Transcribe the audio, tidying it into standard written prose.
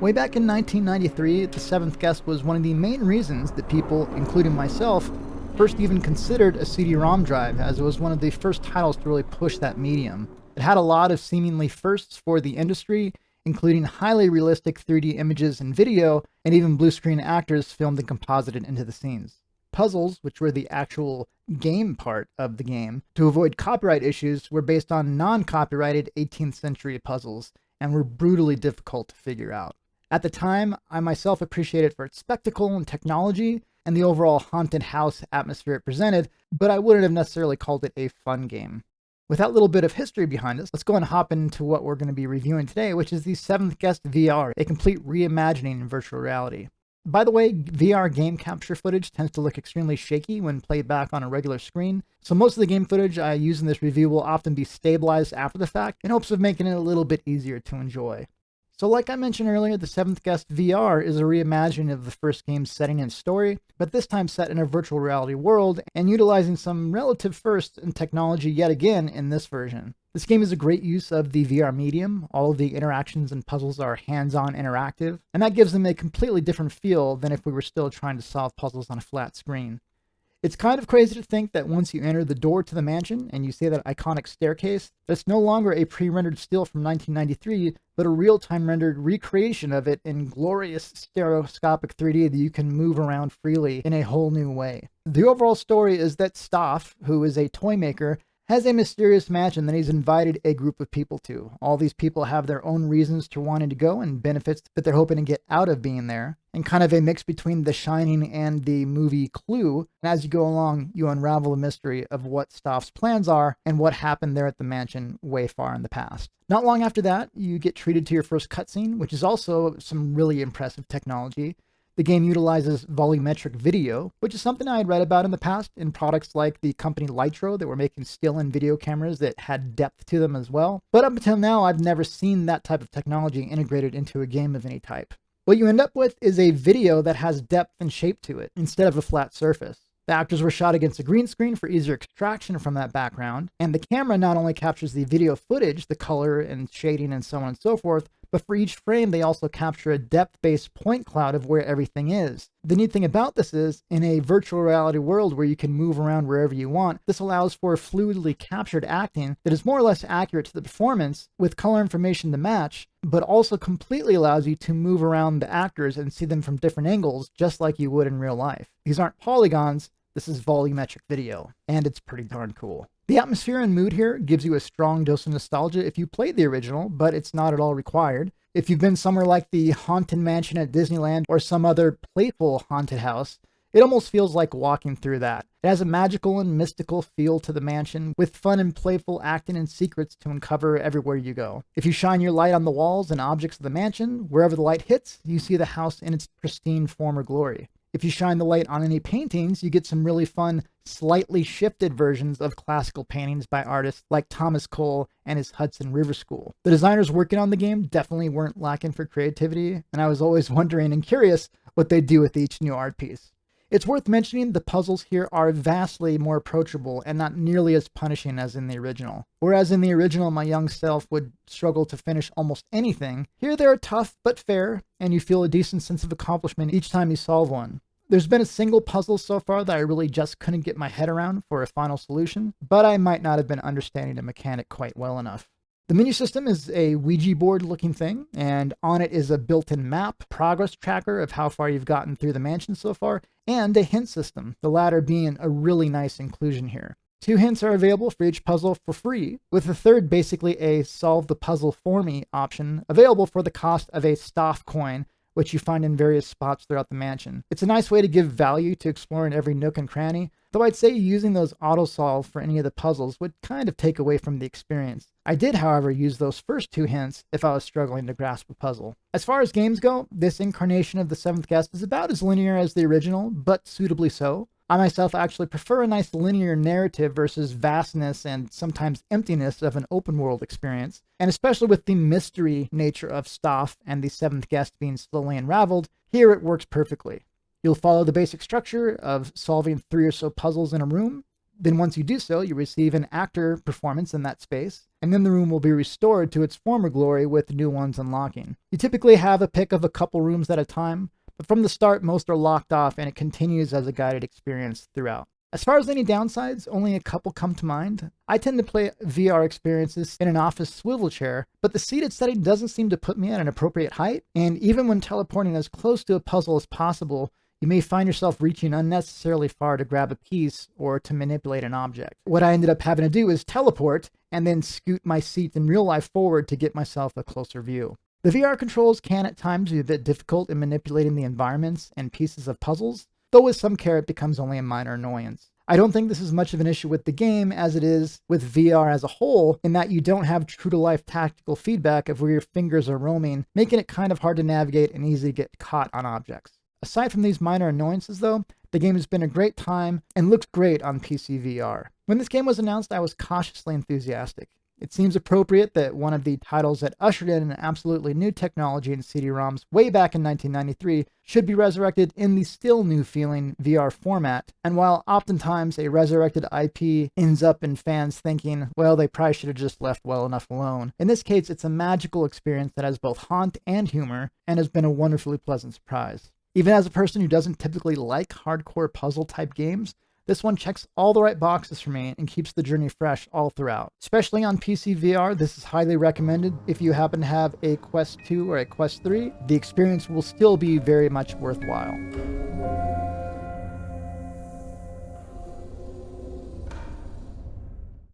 Way back in 1993, The Seventh Guest was one of the main reasons that people, including myself, first even considered a CD-ROM drive, as it was one of the first titles to really push that medium. It had a lot of seemingly firsts for the industry, including highly realistic 3D images and video, and even blue screen actors filmed and composited into the scenes. Puzzles, which were the actual game part of the game, to avoid copyright issues, were based on non-copyrighted 18th century puzzles, and were brutally difficult to figure out. At the time, I myself appreciated it for its spectacle and technology, and the overall haunted house atmosphere it presented, but I wouldn't have necessarily called it a fun game. With that little bit of history behind us, let's go and hop into what we're going to be reviewing today, which is the Seventh Guest VR, a complete reimagining in virtual reality. By the way, VR game capture footage tends to look extremely shaky when played back on a regular screen, so most of the game footage I use in this review will often be stabilized after the fact in hopes of making it a little bit easier to enjoy. So like I mentioned earlier, The Seventh Guest VR is a reimagining of the first game's setting and story, but this time set in a virtual reality world and utilizing some relative firsts in technology yet again in this version. This game is a great use of the VR medium. All of the interactions and puzzles are hands-on interactive, and that gives them a completely different feel than if we were still trying to solve puzzles on a flat screen. It's kind of crazy to think that once you enter the door to the mansion and you see that iconic staircase, that's no longer a pre-rendered still from 1993, but a real-time rendered recreation of it in glorious stereoscopic 3D that you can move around freely in a whole new way. The overall story is that Stoff, who is a toy maker, has a mysterious mansion that he's invited a group of people to. All these people have their own reasons to wanting to go and benefits that they're hoping to get out of being there, and kind of a mix between The Shining and the movie Clue. And as you go along, you unravel the mystery of what Stoff's plans are and what happened there at the mansion way far in the past. Not long after that, you get treated to your first cutscene, which is also some really impressive technology. The game utilizes volumetric video, which is something I had read about in the past in products like the company Lytro that were making still and video cameras that had depth to them as well. But up until now, I've never seen that type of technology integrated into a game of any type. What you end up with is a video that has depth and shape to it instead of a flat surface. The actors were shot against a green screen for easier extraction from that background, and the camera not only captures the video footage, the color and shading and so on and so forth, but for each frame they also capture a depth-based point cloud of where everything is. The neat thing about this is, in a virtual reality world where you can move around wherever you want, this allows for fluidly captured acting that is more or less accurate to the performance with color information to match, but also completely allows you to move around the actors and see them from different angles, just like you would in real life. These aren't polygons, this is volumetric video, and it's pretty darn cool. The atmosphere and mood here gives you a strong dose of nostalgia if you played the original, but it's not at all required. If you've been somewhere like the Haunted Mansion at Disneyland or some other playful haunted house, it almost feels like walking through that. It has a magical and mystical feel to the mansion, with fun and playful acting and secrets to uncover everywhere you go. If you shine your light on the walls and objects of the mansion, wherever the light hits, you see the house in its pristine former glory. If you shine the light on any paintings, you get some really fun, slightly shifted versions of classical paintings by artists like Thomas Cole and his Hudson River School. The designers working on the game definitely weren't lacking for creativity, and I was always wondering and curious what they'd do with each new art piece. It's worth mentioning the puzzles here are vastly more approachable and not nearly as punishing as in the original. Whereas in the original, my young self would struggle to finish almost anything, here they are tough but fair, and you feel a decent sense of accomplishment each time you solve one. There's been a single puzzle so far that I really just couldn't get my head around for a final solution, but I might not have been understanding the mechanic quite well enough. The menu system is a Ouija board looking thing, and on it is a built-in map, progress tracker of how far you've gotten through the mansion so far, and a hint system, the latter being a really nice inclusion here. 2 hints are available for each puzzle for free, with the third basically a solve the puzzle for me option available for the cost of a Stoff coin, which you find in various spots throughout the mansion. It's a nice way to give value to exploring every nook and cranny, though I'd say using those auto-solve for any of the puzzles would kind of take away from the experience. I did, however, use those first 2 hints if I was struggling to grasp a puzzle. As far as games go, this incarnation of The Seventh Guest is about as linear as the original, but suitably so. I myself actually prefer a nice linear narrative versus vastness and sometimes emptiness of an open world experience, and especially with the mystery nature of Stoff and the Seventh Guest being slowly unraveled, here it works perfectly. You'll follow the basic structure of solving 3 or so puzzles in a room, Then once you do so, you receive an actor performance in that space, and then the room will be restored to its former glory with new ones unlocking. You typically have a pick of a couple rooms at a time, but from the start, most are locked off and it continues as a guided experience throughout. As far as any downsides, only a couple come to mind. I tend to play VR experiences in an office swivel chair, but the seated setting doesn't seem to put me at an appropriate height, and even when teleporting as close to a puzzle as possible, you may find yourself reaching unnecessarily far to grab a piece or to manipulate an object. What I ended up having to do is teleport and then scoot my seat in real life forward to get myself a closer view. The VR controls can at times be a bit difficult in manipulating the environments and pieces of puzzles, though with some care it becomes only a minor annoyance. I don't think this is much of an issue with the game as it is with VR as a whole, in that you don't have true-to-life tactical feedback of where your fingers are roaming, making it kind of hard to navigate and easy to get caught on objects. Aside from these minor annoyances though, the game has been a great time and looks great on PC VR. When this game was announced, I was cautiously enthusiastic. It seems appropriate that one of the titles that ushered in an absolutely new technology in CD-ROMs way back in 1993 should be resurrected in the still new feeling VR format, and while oftentimes a resurrected IP ends up in fans thinking, well, they probably should have just left well enough alone, in this case it's a magical experience that has both haunt and humor, and has been a wonderfully pleasant surprise. Even as a person who doesn't typically like hardcore puzzle type games, this one checks all the right boxes for me and keeps the journey fresh all throughout. Especially on PC VR, this is highly recommended if you happen to have a Quest 2 or a Quest 3. The experience will still be very much worthwhile.